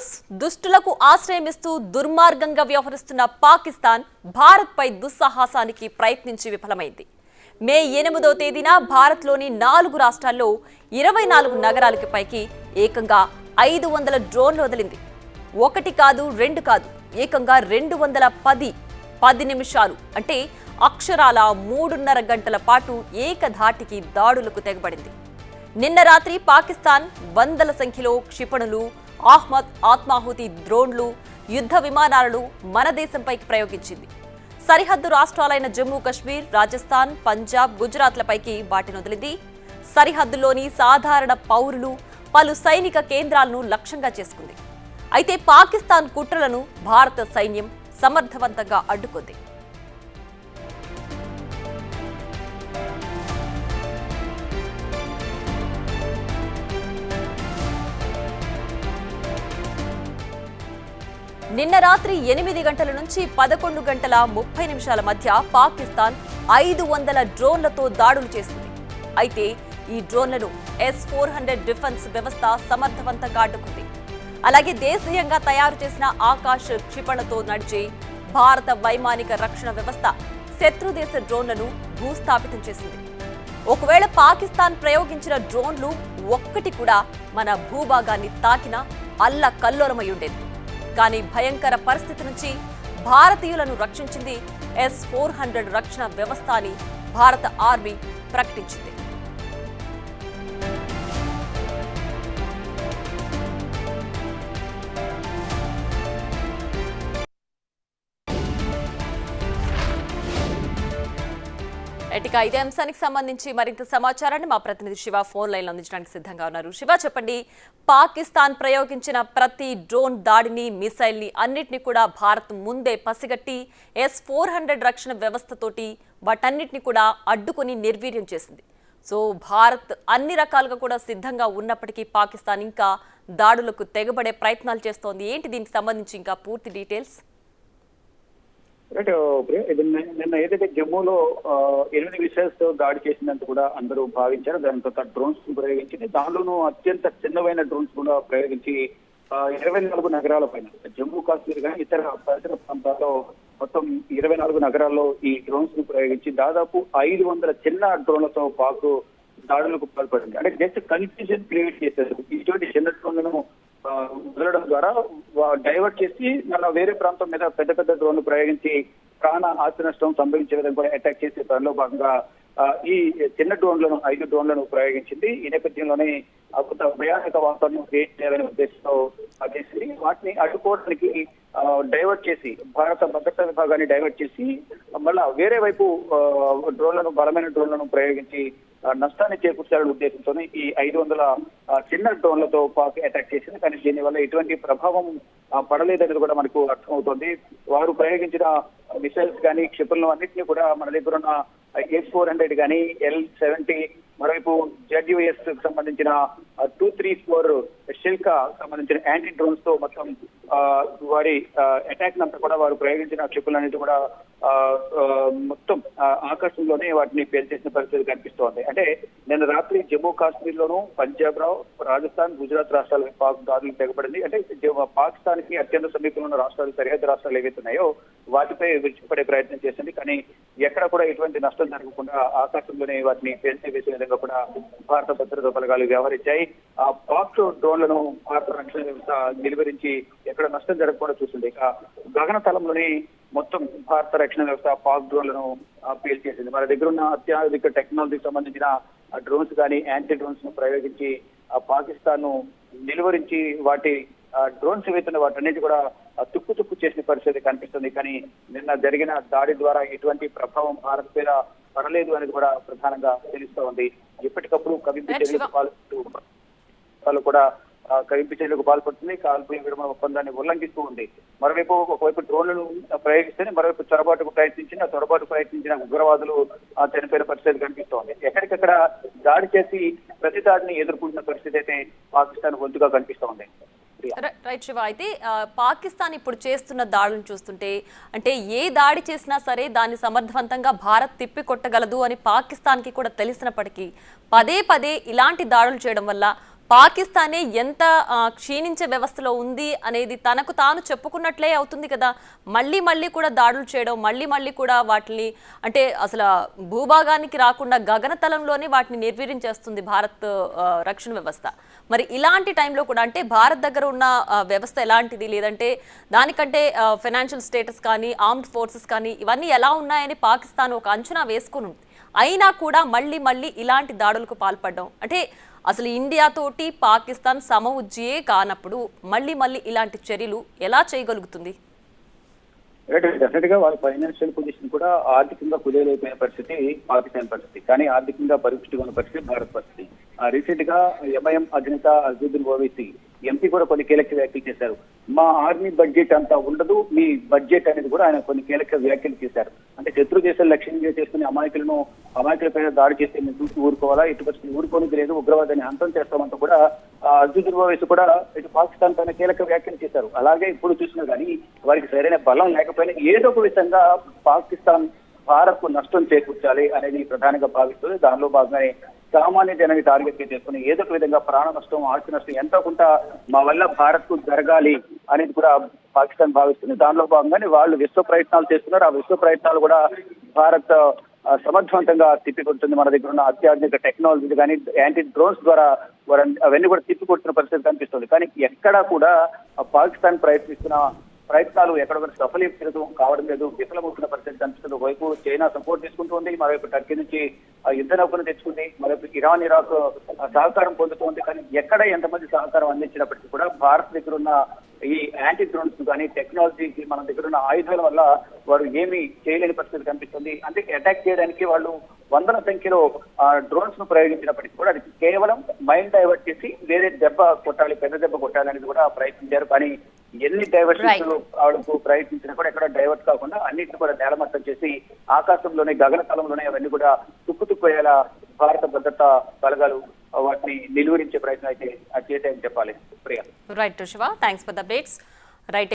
News. దుష్టులకు ఆశ్రయమిస్తూ దుర్మార్గంగా వ్యవహరిస్తున్న పాకిస్తాన్ భారత్పై దుస్సాహసానికి ప్రయత్నించి విఫలమైంది. మే 8వ తేదీన భారత్లోని 4 రాష్ట్రాల్లో 24 నగరాలకి పైకి ఏకంగా 500 డ్రోన్లు వదిలింది. ఒకటి కాదు, రెండు కాదు, ఏకంగా 210 నిమిషాలు అంటే అక్షరాల 3.5 గంటల పాటు ఏకధాటికి దాడులకు తెగబడింది. నిన్న రాత్రి పాకిస్తాన్ వందల సంఖ్యలో క్షిపణులు, ఆత్మాహుతి డ్రోన్లు, యుద్ధ విమానాలను మన దేశంపైకి ప్రయోగించింది. సరిహద్దు రాష్ట్రాలైన జమ్మూ కశ్మీర్, రాజస్థాన్, పంజాబ్, గుజరాత్లపైకి వాటిని వదిలింది. సరిహద్దులోని సాధారణ పౌరులు, పలు సైనిక కేంద్రాలను లక్ష్యంగా చేసుకుంది. అయితే పాకిస్తాన్ కుట్రలను భారత సైన్యం సమర్థవంతంగా అడ్డుకుంది. నిన్న రాత్రి 8 గంటల నుంచి 11 గంటల 30 నిమిషాల మధ్య పాకిస్తాన్ 500 డ్రోన్లతో దాడులు చేసింది. అయితే ఈ డ్రోన్లను S-400 డిఫెన్స్ వ్యవస్థ సమర్థవంతంగా అడ్డుకుంది. అలాగే దేశీయంగా తయారు చేసిన ఆకాశ క్షిపణితో నడిచే భారత వైమానిక రక్షణ వ్యవస్థ శత్రుదేశ డ్రోన్లను భూస్థాపితం చేసింది. ఒకవేళ పాకిస్తాన్ ప్రయోగించిన డ్రోన్లు ఒక్కటి కూడా మన భూభాగాన్ని తాకినా అల్లకల్లోలమై ఉండేది. కానీ భయంకర పరిస్థితి నుంచి భారతీయులను రక్షించింది S-400 రక్షణ వ్యవస్థ అని భారత ఆర్మీ ప్రకటించింది. ఇక ఇదే అంశానికి సంబంధించి మరింత సమాచారాన్ని మా ప్రతినిధి శివ ఫోన్ లైన్ లో అందించడానికి సిద్ధంగా ఉన్నారు. శివ, చెప్పండి, పాకిస్తాన్ ప్రయోగించిన ప్రతి డ్రోన్ దాడిని, మిసైల్ ని అన్నిటిని కూడా భారత్ ముందే పసిగట్టి S-400 రక్షణ వ్యవస్థతోటి వాటన్నిటిని కూడా అడ్డుకుని నిర్వీర్యం చేసింది. సో భారత్ అన్ని రకాలుగా కూడా సిద్ధంగా ఉన్నప్పటికీ పాకిస్తాన్ ఇంకా దాడులకు తెగబడే ప్రయత్నాలు చేస్తోంది. ఏంటి దీనికి సంబంధించి ఇంకా పూర్తి డీటెయిల్స్? నిన్న ఏదైతే జమ్మూలో 8 మిసైల్స్ తో దాడి చేసినందుకు కూడా అందరూ భావించారు. దానితో డ్రోన్స్ ప్రయోగించింది. దానిలోనూ అత్యంత చిన్నవైన డ్రోన్స్ కూడా ప్రయోగించి 24 నగరాల పైన, జమ్మూ కాశ్మీర్ కానీ ఇతర పరిసర ప్రాంతాల్లో మొత్తం 24 నగరాల్లో ఈ డ్రోన్స్ ను ప్రయోగించి దాదాపు 500 చిన్న డ్రోన్లతో పాకు దాడులకు పాల్పడింది. అంటే జస్ట్ కన్ఫ్యూజన్ క్రియేట్ చేశారు. ఇటువంటి చిన్న డ్రోన్లను వదలడం ద్వారా డైవర్ట్ చేసి మళ్ళీ వేరే ప్రాంతం మీద పెద్ద పెద్ద డ్రోన్లు ప్రయోగించి ప్రాణ ఆస్తి నష్టం సంభవించే విధంగా కూడా అటాక్ చేసే పనిలో భాగంగా ఈ చిన్న డ్రోన్లను 5 డ్రోన్లను ప్రయోగించింది. ఈ నేపథ్యంలోనే కొంత భయానక వాతావరణం క్రియేట్ చేయాలనే ఉద్దేశంతో చేసి వాటిని అడ్డుకోవడానికి డైవర్ట్ చేసి, భారత భద్రతా విభాగాన్ని డైవర్ట్ చేసి మళ్ళా వేరే వైపు బలమైన డ్రోన్లను ప్రయోగించి నష్టాన్ని చేకూర్చాలనే ఉద్దేశంతో ఈ 500 చిన్న డ్రోన్లతో పాక్ అటాక్ చేసింది. కానీ దీనివల్ల ఎటువంటి ప్రభావం పడలేదనేది కూడా మనకు అర్థమవుతోంది. వారు ప్రయోగించిన మిసైల్స్ కానీ క్షిపణులు అన్నింటినీ కూడా మన దగ్గర ఉన్న S-400 కానీ, L-70, మరోవైపు ZUS సంబంధించిన 234 షిల్కా సంబంధించిన యాంటీ డ్రోన్స్ తో మొత్తం వారి అటాక్ నంతా కూడా వారు ప్రయోగించిన క్షిపణులన్నిటి కూడా మొత్తం ఆకాశంలోనే వాటిని పేల్చేసిన పరిస్థితి కనిపిస్తోంది. అంటే నిన్న రాత్రి జమ్మూ కాశ్మీర్ లోను, పంజాబ్, రాజస్థాన్, గుజరాత్ రాష్ట్రాల పాక్ దాడులు తెగబడింది. అంటే పాకిస్తాన్ కి అత్యంత సమీపంలో ఉన్న రాష్ట్రాలు, సరిహద్దు రాష్ట్రాలు ఏవైతే ఉన్నాయో వాటిపై విడిచిపడే ప్రయత్నం చేసింది. కానీ ఎక్కడ కూడా ఎటువంటి నష్టం జరగకుండా ఆకాశంలోనే వాటిని పేల్చి వేసే విధంగా కూడా భారత భద్రతా బలగాలు వ్యవహరించాయి. ఆ పాక్ డ్రోన్లను భారత రక్షణ వ్యవస్థ నిలువరించి ఎక్కడ నష్టం జరగకుండా చూసింది. ఇక గగన తలంలోనే మొత్తం భారత రక్షణ వ్యవస్థ పాక్ డ్రోన్లను పేల్చేసింది. మన దగ్గర ఉన్న అత్యాధునిక టెక్నాలజీకి సంబంధించిన డ్రోన్స్ కానీ, యాంటీ డ్రోన్స్ ను ప్రయోగించి పాకిస్తాన్ ను నిలువరించి వాటి డ్రోన్స్ ఏవైతున్న వాటన్నిటి కూడా తుక్కు చేసిన పరిస్థితి కనిపిస్తుంది. కానీ నిన్న జరిగిన దాడి ద్వారా ఎటువంటి ప్రభావం భారత్ మీద పడలేదు అనేది కూడా ప్రధానంగా తెలుస్తూ ఉంది. ఎప్పటికప్పుడు కవింపు చర్యలకు పాల్పడుతుంది. కాల్పుల విరమణ ఒప్పందాన్ని ఉల్లంఘిస్తూ ఉంది. మరోవైపు ఒకవైపు డ్రోన్లను ప్రయోగిస్తేనే మరోవైపు చొరబాటు ప్రయత్నించిన ఉగ్రవాదులు చనిపోయిన పరిస్థితి కనిపిస్తోంది. ఎక్కడికక్కడ దాడి చేసి ప్రతి దాడిని ఎదుర్కొంటున్న పరిస్థితి అయితే పాకిస్తాన్ గొంతుగా కనిపిస్తోంది. రైట్ శివ, అయితే పాకిస్తాన్ ఇప్పుడు చేస్తున్న దాడులను చూస్తుంటే అంటే ఏ దాడి చేసినా సరే దాన్ని సమర్థవంతంగా భారత్ తిప్పి కొట్టగలదు అని పాకిస్తాన్కి కూడా తెలిసినప్పటికీ పదే పదే ఇలాంటి దాడులు చేయడం వల్ల పాకిస్తానే ఎంత క్షీణించే వ్యవస్థలో ఉంది అనేది తనకు తాను చెప్పుకున్నట్లే అవుతుంది కదా. మళ్ళీ మళ్ళీ కూడా దాడులు చేయడం, మళ్ళీ మళ్ళీ కూడా వాటిని అంటే అసలు భూభాగానికి రాకుండా గగనతలంలోనే వాటిని నిర్వీర్యం చేస్తుంది భారత్ రక్షణ వ్యవస్థ. మరి ఇలాంటి టైంలో కూడా అంటే భారత్ దగ్గర ఉన్న వ్యవస్థ ఎలాంటిది, లేదంటే దానికంటే ఫైనాన్షియల్ స్టేటస్ కానీ ఆర్మ్డ్ ఫోర్సెస్ కానీ ఇవన్నీ ఎలా ఉన్నాయని పాకిస్తాన్ ఒక అంచనా వేసుకుని ఉంది. అయినా కూడా మళ్ళీ మళ్ళీ ఇలాంటి దాడులకు పాల్పడడం అంటే అసలు ఇండియా తోటి పాకిస్తాన్ సమఉజ్జియే కానప్పుడు మళ్ళీ మళ్ళీ ఇలాంటి చర్యలు ఎలా చేయగలుగుతుంది? డెఫినెట్ గా వాళ్ళ ఫైనాన్షియల్ పొజిషన్ కూడా ఆర్థికంగా కుదేలైపోయిన పరిస్థితి పాకిస్తాన్ పరిస్థితి, కానీ ఆర్థికంగా పరిపుష్టిగా ఉన్న పరిస్థితి భారత్ పరిస్థితి. రీసెంట్ గా ఎంఐఎం అధినేత అజదుద్దీన్ ఓవైసీ ఎంపీ కూడా కొన్ని కీలక వ్యాఖ్యలు చేశారు. మా ఆర్మీ బడ్జెట్ అంతా ఉండదు, మీ బడ్జెట్ అనేది కూడా ఆయన కొన్ని కీలక వ్యాఖ్యలు చేశారు. అంటే శత్రు దేశాలు లక్ష్యంగా చేసుకుని అమాయకులపైన దాడి చేస్తే మేము చూసి ఊరుకోవాలా, ఇటు పరిస్థితి ఊరుకోనికి లేదు, ఉగ్రవాదాన్ని అంతం చేస్తామంటూ కూడా అజదుద్దీన్ ఓవైసీ కూడా ఇటు పాకిస్తాన్ పైన కీలక వ్యాఖ్యలు చేశారు. అలాగే ఇప్పుడు చూసినా కానీ వారికి సరైన బలం లేకపోయినా ఏదో ఒక విధంగా పాకిస్తాన్ భారత్ కు నష్టం చేకూర్చాలి అనేది ప్రధానంగా భావిస్తుంది. దానిలో భాగంగానే సామాన్య జనాన్ని టార్గెట్ చేసుకుని ఏదో ఒక విధంగా ప్రాణ నష్టం, ఆస్తి నష్టం ఎంతో కొంత మా వల్ల భారత్ కు జరగాలి అనేది కూడా పాకిస్తాన్ భావిస్తుంది. దానిలో భాగంగానే వాళ్ళు విశ్వ ప్రయత్నాలు చేస్తున్నారు. ఆ విశ్వ ప్రయత్నాలు కూడా భారత్ సమర్థవంతంగా తిప్పికొడుతుంది. మన దగ్గర ఉన్న అత్యాధునిక టెక్నాలజీ కానీ యాంటీ డ్రోన్స్ ద్వారా అవన్నీ కూడా తిప్పికొడుతున్న పరిస్థితి కనిపిస్తుంది. కానీ ఎక్కడా కూడా పాకిస్తాన్ ప్రయత్నాలు ఎక్కడ కూడా సఫలీకృతం కావడం లేదు, విఫలమవుతున్న పరిస్థితి కనిపిస్తుంది. ఒకవైపు చైనా సపోర్ట్ తీసుకుంటుంది, మరోవైపు టర్కీ నుంచి యుద్ధ నౌకను తెచ్చుకుంది, మరోవైపు ఇరాన్ ఇరాక్ సహకారం పొందుతోంది. కానీ ఎక్కడ ఎంతమంది సహకారం అందించినప్పటికీ కూడా భారత్ దగ్గర ఉన్న ఈ యాంటీ డ్రోన్స్ కానీ టెక్నాలజీకి మన దగ్గర ఉన్న ఆయుధాల వల్ల వారు ఏమీ చేయలేని పరిస్థితి కనిపిస్తుంది. అందుకే అటాక్ చేయడానికి వాళ్ళు వందల సంఖ్యలో డ్రోన్స్ ను ప్రయోగించినప్పటికీ కూడా అది కేవలం మైండ్ డైవర్ట్ చేసి వేరే దెబ్బ కొట్టాలి, పెద్ద దెబ్బ కొట్టాలి అనేది కూడా ప్రయత్నించారు. కానీ ఎన్ని డైవర్షన్స్ వాళ్ళకు ప్రయత్నించినా కూడా ఎక్కడ డైవర్ట్ కాకుండా అన్నింటిని కూడా నేలమట్టం చేసి ఆకాశంలోనే గగనతలంలోనే అవన్నీ కూడా తుక్కుతుక్కుపోయేలా భారత భద్రతా బలగాలు వాటిని నిలువరించే ప్రయత్నం అయితే చేశాయని చెప్పాలి. Priya. Right Shiva, thanks for the updates. Right.